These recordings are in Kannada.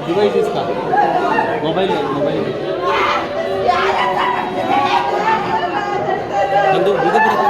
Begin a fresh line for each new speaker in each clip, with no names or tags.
डिवाइस इसका मोबाइल ಒಂದು ಇದು ಬರುತ್ತೆ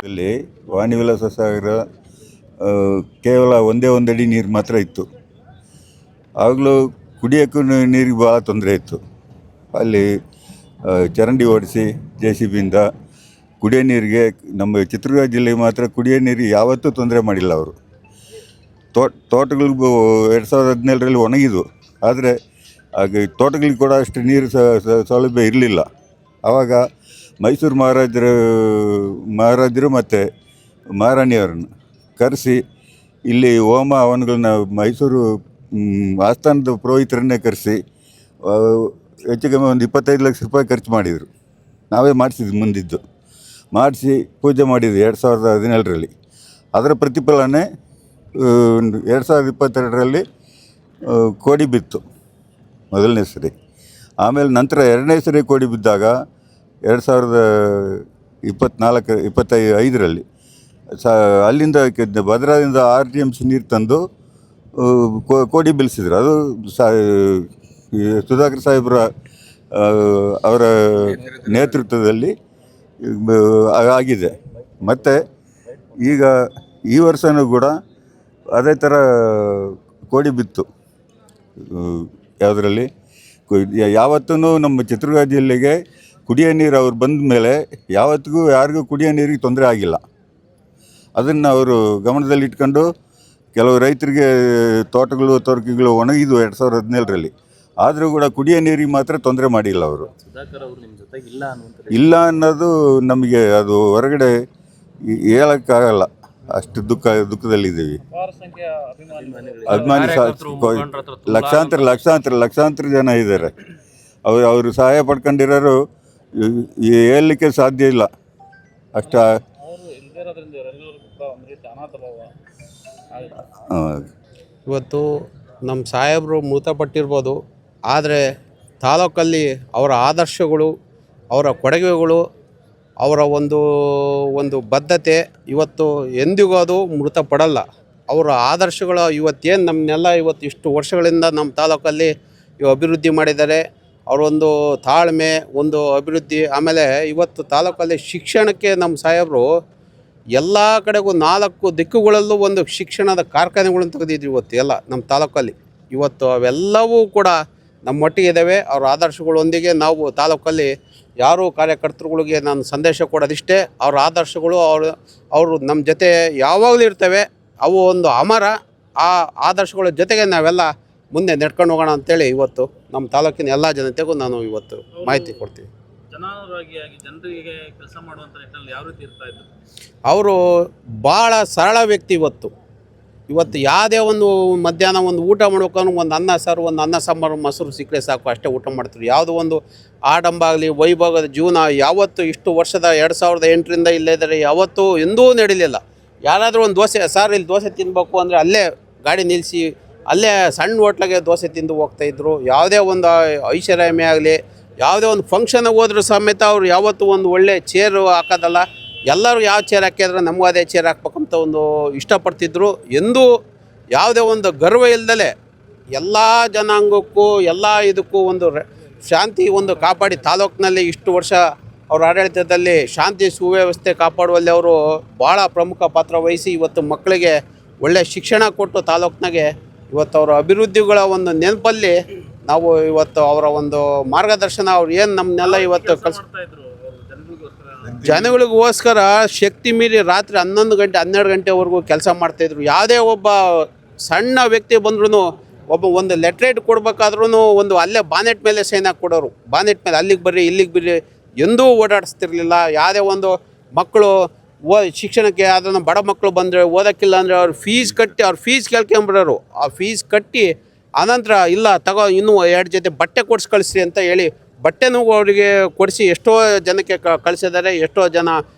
ಇಲ್ಲಿ ವಾಣಿವಿಲಾಸ ಸಾಗರ ಕೇವಲ ಒಂದೇ ಒಂದು ಅಡಿ ನೀರು ಮಾತ್ರ ಇತ್ತು. ಆಗಲೂ ಕುಡಿಯೋಕ್ಕೂ ನೀರಿಗೆ ಭಾಳ ತೊಂದರೆ ಇತ್ತು. ಅಲ್ಲಿ ಚರಂಡಿ ಓಡಿಸಿ JCBಯಿಂದ ಕುಡಿಯೋ ನೀರಿಗೆ ನಮ್ಮ ಚಿತ್ರದುರ್ಗ ಜಿಲ್ಲೆಗೆ ಮಾತ್ರ ಕುಡಿಯೋ ನೀರಿಗೆ ಯಾವತ್ತೂ ತೊಂದರೆ ಮಾಡಿಲ್ಲ ಅವರು. ತೋಟಗಳಿಗೂ 2017ರಲ್ಲಿ ಒಣಗಿದ್ವು, ಆದರೆ ಆಗ ತೋಟಗಳಿಗೆ ಕೂಡ ಅಷ್ಟು ನೀರು ಸೌಲಭ್ಯ ಇರಲಿಲ್ಲ. ಆವಾಗ ಮೈಸೂರು ಮಹಾರಾಜರು ಮತ್ತು ಮಹಾರಾಣಿಯವರನ್ನು ಕರೆಸಿ ಇಲ್ಲಿ ಹೋಮ ಹವನಗಳನ್ನ ಮೈಸೂರು ಆಸ್ಥಾನದ ಪುರೋಹಿತರನ್ನೇ ಕರೆಸಿ ಹೆಚ್ಚು ಕಮ್ಮಿ ಒಂದು 25 ಲಕ್ಷ ರೂಪಾಯಿ ಖರ್ಚು ಮಾಡಿದರು. ನಾವೇ ಮಾಡಿಸಿದ್ದು ಮಾಡಿಸಿ ಪೂಜೆ ಮಾಡಿದ್ವಿ 2017ರಲ್ಲಿ. ಅದರ ಪ್ರತಿಫಲನೇ 2022ರಲ್ಲಿ ಕೋಡಿ ಬಿತ್ತು ಮೊದಲನೇ ಸರಿ. ಆಮೇಲೆ ನಂತರ ಎರಡನೇ ಸರಿ ಕೋಡಿ ಬಿದ್ದಾಗ 2025ರಲ್ಲಿ ಅಲ್ಲಿಂದ ಭದ್ರಾದಿಂದ 6 TMC ನೀರು ತಂದು ಕೋಡಿ ಬೀಳಿಸಿದ್ರು. ಅದು ಸುಧಾಕರ್ ಸಾಹೇಬ್ರ ಅವರ ನೇತೃತ್ವದಲ್ಲಿ ಆಗಿದೆ. ಮತ್ತು ಈಗ ಈ ವರ್ಷವೂ ಕೂಡ ಅದೇ ಥರ ಕೋಡಿ ಬಿತ್ತು. ಯಾವುದರಲ್ಲಿ ಯಾವತ್ತೂ ನಮ್ಮ ಚಿತ್ರದುರ್ಗ ಜಿಲ್ಲೆಗೆ ಕುಡಿಯೋ ನೀರು ಅವ್ರು ಬಂದ ಮೇಲೆ ಯಾವತ್ತಿಗೂ ಯಾರಿಗೂ ಕುಡಿಯೋ ನೀರಿಗೆ ತೊಂದರೆ ಆಗಿಲ್ಲ. ಅದನ್ನು ಅವರು ಗಮನದಲ್ಲಿ ಇಟ್ಕೊಂಡು ಕೆಲವು ರೈತರಿಗೆ ತೋಟಗಳು ಒಣಗಿದ್ವು 2017ರಲ್ಲಿ. ಆದರೂ ಕೂಡ ಕುಡಿಯೋ ನೀರಿಗೆ ಮಾತ್ರ ತೊಂದರೆ ಮಾಡಿಲ್ಲ ಅವರು. ಇಲ್ಲ ಅನ್ನೋದು ನಮಗೆ ಅದು ಹೊರಗಡೆ ಹೇಳೋಕ್ಕಾಗಲ್ಲ, ಅಷ್ಟು ದುಃಖದಲ್ಲಿದ್ದೀವಿ. ಅಭಿಮಾನಿ ಲಕ್ಷಾಂತರ ಜನ ಇದ್ದಾರೆ. ಅವರು ಸಹಾಯ ಪಡ್ಕೊಂಡಿರೋರು ಹೇಳಲಿಕ್ಕೆ ಸಾಧ್ಯ ಇಲ್ಲ. ಅಷ್ಟ
ಇವತ್ತು ನಮ್ಮ ಸಾಹೇಬರು ಮೃತಪಟ್ಟಿರ್ಬೋದು, ಆದರೆ ತಾಲೂಕಲ್ಲಿ ಅವರ ಆದರ್ಶಗಳು, ಅವರ ಕೊಡುಗೆಗಳು, ಅವರ ಒಂದು ಬದ್ಧತೆ ಇವತ್ತು ಎಂದಿಗೂ ಅದು ಮೃತಪಡಲ್ಲ. ಅವರ ಆದರ್ಶಗಳು ಇವತ್ತೇನು ನಮ್ಮನ್ನೆಲ್ಲ ಇವತ್ತು ಇಷ್ಟು ವರ್ಷಗಳಿಂದ ನಮ್ಮ ತಾಲೂಕಲ್ಲಿ ಅಭಿವೃದ್ಧಿ ಮಾಡಿದ್ದಾರೆ. ಅವರೊಂದು ತಾಳ್ಮೆ, ಒಂದು ಅಭಿವೃದ್ಧಿ. ಆಮೇಲೆ ಇವತ್ತು ತಾಲೂಕಲ್ಲಿ ಶಿಕ್ಷಣಕ್ಕೆ ನಮ್ಮ ಸಾಹೇಬರು ಎಲ್ಲ ಕಡೆಗೂ 4 ದಿಕ್ಕುಗಳಲ್ಲೂ ಒಂದು ಶಿಕ್ಷಣದ ಕಾರ್ಖಾನೆಗಳನ್ನು ತೆಗೆದಿದ್ರು ಇವತ್ತು ಎಲ್ಲ ನಮ್ಮ ತಾಲೂಕಲ್ಲಿ. ಇವತ್ತು ಅವೆಲ್ಲವೂ ಕೂಡ ನಮ್ಮೊಟ್ಟಿಗೆ ಇದ್ದಾವೆ. ಅವರ ಆದರ್ಶಗಳೊಂದಿಗೆ ನಾವು ತಾಲೂಕಲ್ಲಿ ಯಾರು ಕಾರ್ಯಕರ್ತರುಗಳಿಗೆ ನಾನು ಸಂದೇಶ ಕೊಡೋದಿಷ್ಟೇ, ಅವರ ಆದರ್ಶಗಳು ಅವರು ನಮ್ಮ ಜೊತೆ ಯಾವಾಗಲೂ ಇರ್ತವೆ. ಅವು ಒಂದು ಅಮರ. ಆ ಆದರ್ಶಗಳ ಜೊತೆಗೆ ನಾವೆಲ್ಲ ಮುಂದೆ ನಡ್ಕೊಂಡು ಹೋಗೋಣ ಅಂತೇಳಿ ಇವತ್ತು ನಮ್ಮ ತಾಲೂಕಿನ ಎಲ್ಲ ಜನತೆಗೂ ನಾನು ಇವತ್ತು ಮಾಹಿತಿ ಕೊಡ್ತೀನಿ.
ಜನರಿಗೆ ಕೆಲಸ ಮಾಡುವಂಥ ನಿಟ್ಟಿನಲ್ಲಿ ಯಾವ ರೀತಿ ಇರ್ತಾ ಇದ್ರು?
ಅವರು ಭಾಳ ಸರಳ ವ್ಯಕ್ತಿ. ಇವತ್ತು ಯಾವುದೇ ಒಂದು ಮಧ್ಯಾಹ್ನ ಒಂದು ಊಟ ಮಾಡ್ಕೊಂಡು ಒಂದು ಅನ್ನ ಸಾರು, ಒಂದು ಅನ್ನ ಸಾಂಬಾರು ಮೊಸರು ಸಿಕ್ಕರೆ ಸಾಕು, ಅಷ್ಟೇ ಊಟ ಮಾಡ್ತಿದ್ರು. ಯಾವುದೋ ಒಂದು ಆಡಂಬ ಆಗಲಿ ವೈಭವದ ಜೀವನ ಯಾವತ್ತು ಇಷ್ಟು ವರ್ಷದ 2008ರಿಂದ ಇಲ್ಲೇ ಇದ್ದಾರೆ, ಯಾವತ್ತೂ ಎಂದೂ ನಡೀಲಿಲ್ಲ. ಯಾರಾದರೂ ಒಂದು ದೋಸೆ ಸಾರು ಇಲ್ಲಿ ದೋಸೆ ತಿನ್ನಬೇಕು ಅಂದರೆ ಅಲ್ಲೇ ಗಾಡಿ ನಿಲ್ಲಿಸಿ ಅಲ್ಲೇ ಸಣ್ಣ ಹೋಟ್ಲಿಗೆ ದೋಸೆ ತಿಂದು ಹೋಗ್ತಾಯಿದ್ರು. ಯಾವುದೇ ಒಂದು ಐಷಾರಾಮಿ ಆಗಲಿ, ಯಾವುದೇ ಒಂದು ಫಂಕ್ಷನ್ಗೆ ಹೋದ್ರೂ ಸಮೇತ ಅವರು ಯಾವತ್ತೂ ಒಂದು ಒಳ್ಳೆ ಚೇರು ಹಾಕೋದಲ್ಲ, ಎಲ್ಲರೂ ಯಾವ ಚೇರ್ ಹಾಕಿದ್ರೆ ನಮಗೂ ಅದೇ ಚೇರ್ ಹಾಕ್ಬೇಕಂತ ಒಂದು ಇಷ್ಟಪಡ್ತಿದ್ರು. ಎಂದೂ ಯಾವುದೇ ಒಂದು ಗರ್ವ ಇಲ್ಲದಲೇ ಎಲ್ಲ ಜನಾಂಗಕ್ಕೂ ಎಲ್ಲ ಇದಕ್ಕೂ ಒಂದು ಶಾಂತಿ ಒಂದು ಕಾಪಾಡಿ ತಾಲೂಕಿನಲ್ಲಿ ಇಷ್ಟು ವರ್ಷ ಅವರ ಆಡಳಿತದಲ್ಲಿ ಶಾಂತಿ ಸುವ್ಯವಸ್ಥೆ ಕಾಪಾಡುವಲ್ಲಿ ಅವರು ಭಾಳ ಪ್ರಮುಖ ಪಾತ್ರ ವಹಿಸಿ ಇವತ್ತು ಮಕ್ಕಳಿಗೆ ಒಳ್ಳೆಯ ಶಿಕ್ಷಣ ಕೊಟ್ಟು ತಾಲೂಕಿನಾಗೆ ಇವತ್ತು ಅವರ ಅಭಿವೃದ್ಧಿಗಳ ಒಂದು ನೆನಪಲ್ಲಿ ನಾವು ಇವತ್ತು ಅವರ ಒಂದು ಮಾರ್ಗದರ್ಶನ ಅವ್ರು ಏನು ನಮ್ಮನ್ನೆಲ್ಲ ಇವತ್ತು ಜನಗಳಿಗೋಸ್ಕರ ಶಕ್ತಿ ಮೀರಿ ರಾತ್ರಿ 11 ಗಂಟೆ 12 ಗಂಟೆವರೆಗೂ ಕೆಲಸ ಮಾಡ್ತಾಯಿದ್ರು. ಯಾವುದೇ ಒಬ್ಬ ಸಣ್ಣ ವ್ಯಕ್ತಿ ಬಂದ್ರೂ ಒಂದು ಲೆಟ್ರೇಟ್ ಕೊಡ್ಬೇಕಾದ್ರೂ ಒಂದು ಅಲ್ಲೇ ಬಾನೆಟ್ ಮೇಲೆ ಸೈನ್ ಹಾಕಿ ಕೊಡೋರು. ಬಾನೆಟ್ ಮೇಲೆ ಅಲ್ಲಿಗೆ ಬರ್ರಿ ಇಲ್ಲಿಗೆ ಬರ್ರಿ ಎಂದೂ ಓಡಾಡಿಸ್ತಿರ್ಲಿಲ್ಲ. ಯಾವುದೇ ಒಂದು ಮಕ್ಕಳು ಶಿಕ್ಷಣಕ್ಕೆ ಅದನ್ನು ಬಡ ಮಕ್ಕಳು ಬಂದರೆ ಓದೋಕ್ಕಿಲ್ಲ ಅಂದರೆ ಅವ್ರು ಫೀಸ್ ಕೇಳ್ಕೊಂಬಿಡೋರು. ಆ ಫೀಸ್ ಕಟ್ಟಿ ಆನಂತರ ಇಲ್ಲ ತಗೋ ಇನ್ನೂ 2 ಜೊತೆ ಬಟ್ಟೆ ಕೊಡಿಸಿ ಕಳಿಸ್ರಿ ಅಂತ ಹೇಳಿ ಬಟ್ಟೆನೂ ಅವರಿಗೆ ಕೊಡಿಸಿ ಎಷ್ಟೋ ಜನಕ್ಕೆ ಕಳಿಸಿದ್ದಾರೆ. ಎಷ್ಟೋ ಜನ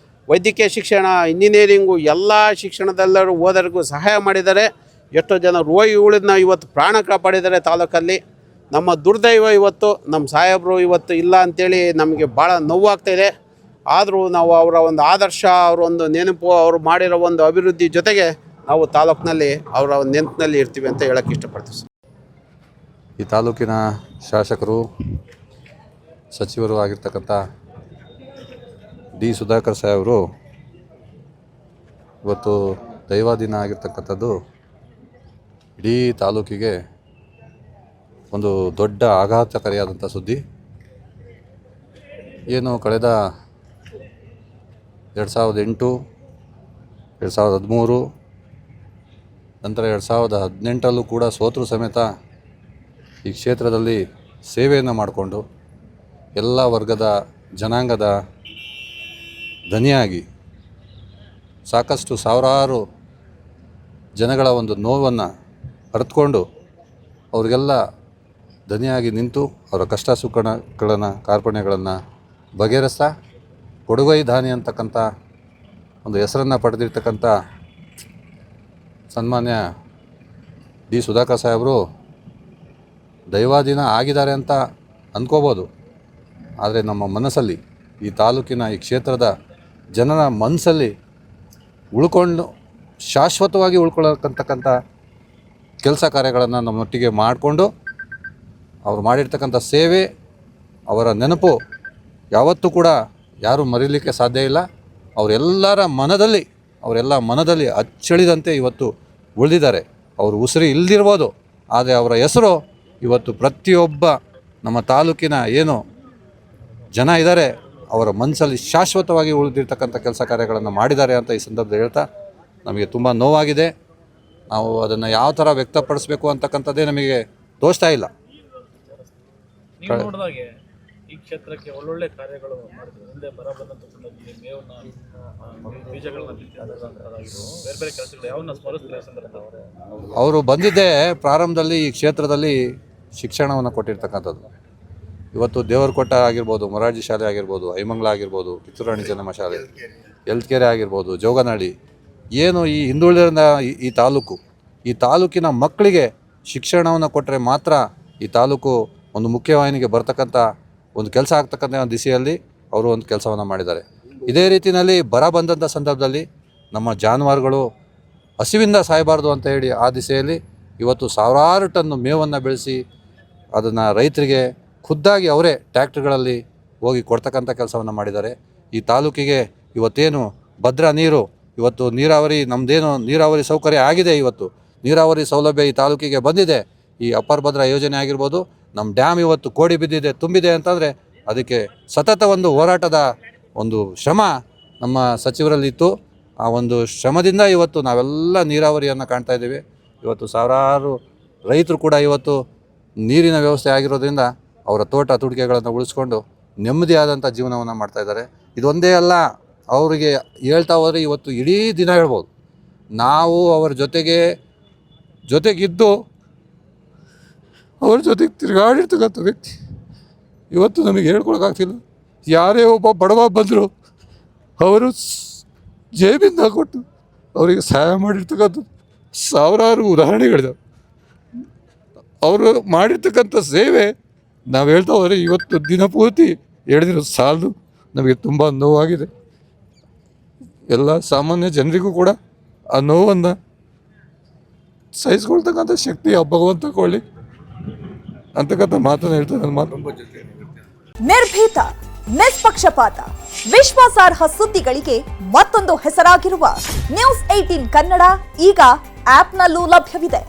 ವೈದ್ಯಕೀಯ ಶಿಕ್ಷಣ, ಇಂಜಿನಿಯರಿಂಗು ಎಲ್ಲ ಶಿಕ್ಷಣದೆಲ್ಲರೂ ಓದೋರಿಗೂ ಸಹಾಯ ಮಾಡಿದ್ದಾರೆ. ಎಷ್ಟೋ ಜನ ರೋಗಿಗಳನ್ನ ಇವತ್ತು ಪ್ರಾಣ ಕಾಪಾಡಿದ್ದಾರೆ ತಾಲೂಕಲ್ಲಿ. ನಮ್ಮ ದುರ್ದೈವ ಇವತ್ತು ನಮ್ಮ ಸಾಹೇಬರು ಇವತ್ತು ಇಲ್ಲ ಅಂಥೇಳಿ ನಮಗೆ ಭಾಳ ನೋವಾಗ್ತಾಯಿದೆ. ಆದರೂ ನಾವು ಅವರ ಒಂದು ಆದರ್ಶ, ಅವರ ಒಂದು ನೆನಪು, ಅವರು ಮಾಡಿರೋ ಒಂದು ಅಭಿವೃದ್ಧಿ ಜೊತೆಗೆ ನಾವು ತಾಲೂಕಿನಲ್ಲಿ ಅವರ ಒಂದು ನೆನಪಿನಲ್ಲಿ ಇರ್ತೀವಿ ಅಂತ ಹೇಳೋಕ್ಕೆ ಇಷ್ಟಪಡ್ತೀವಿ ಸರ್.
ಈ ತಾಲೂಕಿನ ಶಾಸಕರು, ಸಚಿವರು ಆಗಿರ್ತಕ್ಕಂಥ ಡಿ ಸುಧಾಕರ್ ಸಾಹೇಬರು ಇವತ್ತು ದೈವಾಧೀನ ಆಗಿರ್ತಕ್ಕಂಥದ್ದು ಇಡೀ ತಾಲೂಕಿಗೆ ಒಂದು ದೊಡ್ಡ ಆಘಾತಕಾರಿಯಾದಂಥ ಸುದ್ದಿ. ಏನು ಕಳೆದ 2008, 2013 ನಂತರ 2018 ಕೂಡ ಸೋತರೂ ಸಮೇತ ಈ ಕ್ಷೇತ್ರದಲ್ಲಿ ಸೇವೆಯನ್ನು ಮಾಡಿಕೊಂಡು ಎಲ್ಲ ವರ್ಗದ ಜನಾಂಗದ ಧನಿಯಾಗಿ ಸಾಕಷ್ಟು ಸಾವಿರಾರು ಜನಗಳ ಒಂದು ನೋವನ್ನು ಅರಿತುಕೊಂಡು ಅವ್ರಿಗೆಲ್ಲ ಧನಿಯಾಗಿ ನಿಂತು ಅವರ ಕಷ್ಟ ಸುಖಗಳನ್ನು ಕಾರ್ಪಣ್ಯಗಳನ್ನು ಬಗೆಹರಿಸ್ತಾ ಕೊಡುಗೈ ದಾನಿ ಅಂತಕ್ಕಂಥ ಒಂದು ಹೆಸರನ್ನು ಪಡೆದಿರ್ತಕ್ಕಂಥ ಸನ್ಮಾನ್ಯ ಡಿ ಸುಧಾಕರ್ ಸಾಹೇಬರು ದೈವಾಧೀನ ಆಗಿದ್ದಾರೆ ಅಂತ ಅಂದ್ಕೋಬೋದು. ಆದರೆ ನಮ್ಮ ಮನಸ್ಸಲ್ಲಿ, ಈ ತಾಲೂಕಿನ ಈ ಕ್ಷೇತ್ರದ ಜನರ ಮನಸ್ಸಲ್ಲಿ ಉಳ್ಕೊಂಡು ಶಾಶ್ವತವಾಗಿ ಉಳ್ಕೊಳ್ಳತಕ್ಕಂಥ ಕೆಲಸ ಕಾರ್ಯಗಳನ್ನು ನಮ್ಮೊಟ್ಟಿಗೆ ಮಾಡಿಕೊಂಡು ಅವರು ಮಾಡಿರ್ತಕ್ಕಂಥ ಸೇವೆ, ಅವರ ನೆನಪು ಯಾವತ್ತೂ ಕೂಡ ಯಾರೂ ಮರೀಲಿಕ್ಕೆ ಸಾಧ್ಯ ಇಲ್ಲ. ಅವರೆಲ್ಲರ ಮನದಲ್ಲಿ ಅಚ್ಚಳಿದಂತೆ ಇವತ್ತು ಉಳಿದಿದ್ದಾರೆ. ಅವರು ಉಸಿರು ಇಲ್ಲದಿರ್ಬೋದು, ಆದರೆ ಅವರ ಹೆಸರು ಇವತ್ತು ಪ್ರತಿಯೊಬ್ಬ ನಮ್ಮ ತಾಲೂಕಿನ ಏನು ಜನ ಇದ್ದಾರೆ ಅವರ ಮನಸ್ಸಲ್ಲಿ ಶಾಶ್ವತವಾಗಿ ಉಳಿದಿರ್ತಕ್ಕಂಥ ಕೆಲಸ ಕಾರ್ಯಗಳನ್ನು ಮಾಡಿದ್ದಾರೆ ಅಂತ ಈ ಸಂದರ್ಭದಲ್ಲಿ ಹೇಳ್ತಾ ನಮಗೆ ತುಂಬ ನೋವಾಗಿದೆ. ನಾವು ಅದನ್ನು ಯಾವ ಥರ ವ್ಯಕ್ತಪಡಿಸಬೇಕು ಅಂತಕ್ಕಂಥದ್ದೇ ನಮಗೆ ತೋಚ್ತಾ ಇಲ್ಲ.
ನೀವು ನೋಡಿದಾಗೆ ಈ ಕ್ಷೇತ್ರಕ್ಕೆ ಒಳ್ಳೊಳ್ಳೆ ಕಾರ್ಯಗಳು ಮಾಡಿದ್ರು. ಹಿಂದೆ ಬರ ಬಂದಂಥ ಸಂದರ್ಭದಲ್ಲಿ ಮೇವನ್ನ, ಬೀಜಗಳನ್ನ ಬಿತ್ತಿದಂಥದ್ದಾಗಿತ್ತು, ಬೇರೆ ಬೇರೆ ಕೆಲಸಗಳು ಯಾವನ್ನ ಸ್ಮರಿಸ್ತಾರೆ ಸಂದರ್ಭದಲ್ಲಿ
ಅವರು ಬಂದಿದ್ದೇ ಪ್ರಾರಂಭದಲ್ಲಿ ಈ ಕ್ಷೇತ್ರದಲ್ಲಿ ಶಿಕ್ಷಣವನ್ನು ಕೊಟ್ಟಿರ್ತಕ್ಕಂಥದ್ದು. ಇವತ್ತು ದೇವರಕೊಟ್ಟ ಆಗಿರ್ಬೋದು, ಮೊರಾರ್ಜಿ ಶಾಲೆ ಆಗಿರ್ಬೋದು, ಐಮಂಗ್ಲ ಆಗಿರ್ಬೋದು, ಕಿತ್ತೂರಾಣಿ ಚೆನ್ನಮ್ಮ ಶಾಲೆ, ಎಲ್ಕೆರೆ ಆಗಿರ್ಬೋದು, ಜೋಗನಹಳ್ಳಿ, ಏನು ಈ ಹಿಂದುಳಿದ ಈ ತಾಲೂಕಿನ ಮಕ್ಕಳಿಗೆ ಶಿಕ್ಷಣವನ್ನು ಕೊಟ್ಟರೆ ಮಾತ್ರ ಈ ತಾಲೂಕು ಒಂದು ಮುಖ್ಯವಾಹಿನಿಗೆ ಬರ್ತಕ್ಕಂಥ ಒಂದು ಕೆಲಸ ಆಗ್ತಕ್ಕಂಥ ಒಂದು ದಿಸೆಯಲ್ಲಿ ಅವರು ಒಂದು ಕೆಲಸವನ್ನು ಮಾಡಿದ್ದಾರೆ. ಇದೇ ರೀತಿಯಲ್ಲಿ ಬರ ಬಂದಂಥ ಸಂದರ್ಭದಲ್ಲಿ ನಮ್ಮ ಜಾನುವಾರುಗಳು ಹಸಿವಿಂದ ಸಾಯಬಾರ್ದು ಅಂತ ಹೇಳಿ ಆ ದಿಸೆಯಲ್ಲಿ ಇವತ್ತು ಸಾವಿರಾರು ಟನ್ ಮೇವನ್ನು ಬೆಳೆಸಿ ಅದನ್ನು ರೈತರಿಗೆ ಖುದ್ದಾಗಿ ಅವರೇ ಟ್ಯಾಕ್ಟ್ರಿಗಳಲ್ಲಿ ಹೋಗಿ ಕೊಡ್ತಕ್ಕಂಥ ಕೆಲಸವನ್ನು ಮಾಡಿದ್ದಾರೆ. ಈ ತಾಲೂಕಿಗೆ ಇವತ್ತೇನು ಭದ್ರಾ ನೀರು, ಇವತ್ತು ನೀರಾವರಿ, ನಮ್ಮದೇನು ನೀರಾವರಿ ಸೌಕರ್ಯ ಆಗಿದೆ, ಇವತ್ತು ನೀರಾವರಿ ಸೌಲಭ್ಯ ಈ ತಾಲೂಕಿಗೆ ಬಂದಿದೆ. ಈ ಅಪ್ಪರ್ ಭದ್ರಾ ಯೋಜನೆ ಆಗಿರ್ಬೋದು, ನಮ್ಮ ಡ್ಯಾಮ್ ಇವತ್ತು ಕೋಡಿ ಬಿದ್ದಿದೆ, ತುಂಬಿದೆ ಅಂತಂದರೆ ಅದಕ್ಕೆ ಸತತ ಒಂದು ಹೋರಾಟದ ಒಂದು ಶ್ರಮ ನಮ್ಮ ಸಚಿವರಲ್ಲಿತ್ತು. ಆ ಒಂದು ಶ್ರಮದಿಂದ ಇವತ್ತು ನಾವೆಲ್ಲ ನೀರಾವರಿಯನ್ನು ಕಾಣ್ತಾ ಇದ್ದೀವಿ. ಇವತ್ತು ಸಾವಿರಾರು ರೈತರು ಕೂಡ ಇವತ್ತು ನೀರಿನ ವ್ಯವಸ್ಥೆ ಆಗಿರೋದ್ರಿಂದ ಅವರ ತೋಟ ತುಡಿಕೆಗಳನ್ನು ಉಳಿಸ್ಕೊಂಡು ನೆಮ್ಮದಿಯಾದಂಥ ಜೀವನವನ್ನು ಮಾಡ್ತಾಯಿದ್ದಾರೆ. ಇದೊಂದೇ ಅಲ್ಲ, ಅವರಿಗೆ ಹೇಳ್ತಾ ಹೋದರೆ ಇವತ್ತು ಇಡೀ ದಿನ ಹೇಳ್ಬೋದು. ನಾವು ಅವರ ಜೊತೆಗಿದ್ದು ಅವ್ರ ಜೊತೆಗೆ ತಿರುಗಾಡಿರ್ತಕ್ಕಂಥ ವ್ಯಕ್ತಿ ಇವತ್ತು ನಮಗೆ ಹೇಳ್ಕೊಳಕ್ಕಾಗ್ತಿಲ್ಲ. ಯಾರೇ ಒಬ್ಬ ಬಡವ ಬಂದರು ಅವರು ಜೇಬಿಂದ ಕೊಟ್ಟು ಅವರಿಗೆ ಸಹಾಯ ಮಾಡಿರ್ತಕ್ಕಂಥದ್ದು ಸಾವಿರಾರು ಉದಾಹರಣೆಗಳಿದ್ದಾವೆ. ಅವರು ಮಾಡಿರ್ತಕ್ಕಂಥ ಸೇವೆ ನಾವು ಹೇಳ್ತಾ ಹೋದರೆ ಇವತ್ತು ದಿನಪೂರ್ತಿ ಹೇಳಿದಿರೋ ಸಾಲದು. ನಮಗೆ ತುಂಬ ನೋವಾಗಿದೆ. ಎಲ್ಲ ಸಾಮಾನ್ಯ ಜನರಿಗೂ ಕೂಡ ಆ ನೋವನ್ನು ಸಹಿಸ್ಕೊಳ್ತಕ್ಕಂಥ ಶಕ್ತಿ ಆ ಭಗವಂತ ಕೊಳ್ಳಿ ಅಂತಕ್ಕಂಥ ಮಾತನ್ನು ಹೇಳ್ತಾರೆ. ನನ್ನ ಮಾತು
ನಿರ್ಭೀತ, ನಿಷ್ಪಕ್ಷಪಾತ, ವಿಶ್ವಾಸಾರ್ಹ ಸುದ್ದಿಗಳಿಗೆ ಮತ್ತೊಂದು ಹೆಸರಾಗಿರುವ ನ್ಯೂಸ್ 18 ಕನ್ನಡ ಈಗ ಆಪ್ನಲ್ಲೂ ಲಭ್ಯವಿದೆ.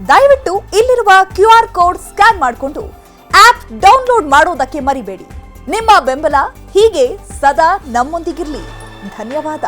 ದಯವಿಟ್ಟು ಇಲ್ಲಿರುವ QR ಕೋಡ್ ಸ್ಕ್ಯಾನ್ ಮಾಡಿಕೊಂಡು ಆಪ್ ಡೌನ್ಲೋಡ್ ಮಾಡೋದಕ್ಕೆ ಮರಿಬೇಡಿ. ನಿಮ್ಮ ಬೆಂಬಲ ಹೀಗೆ ಸದಾ ನಮ್ಮೊಂದಿಗಿರಲಿ. ಧನ್ಯವಾದ.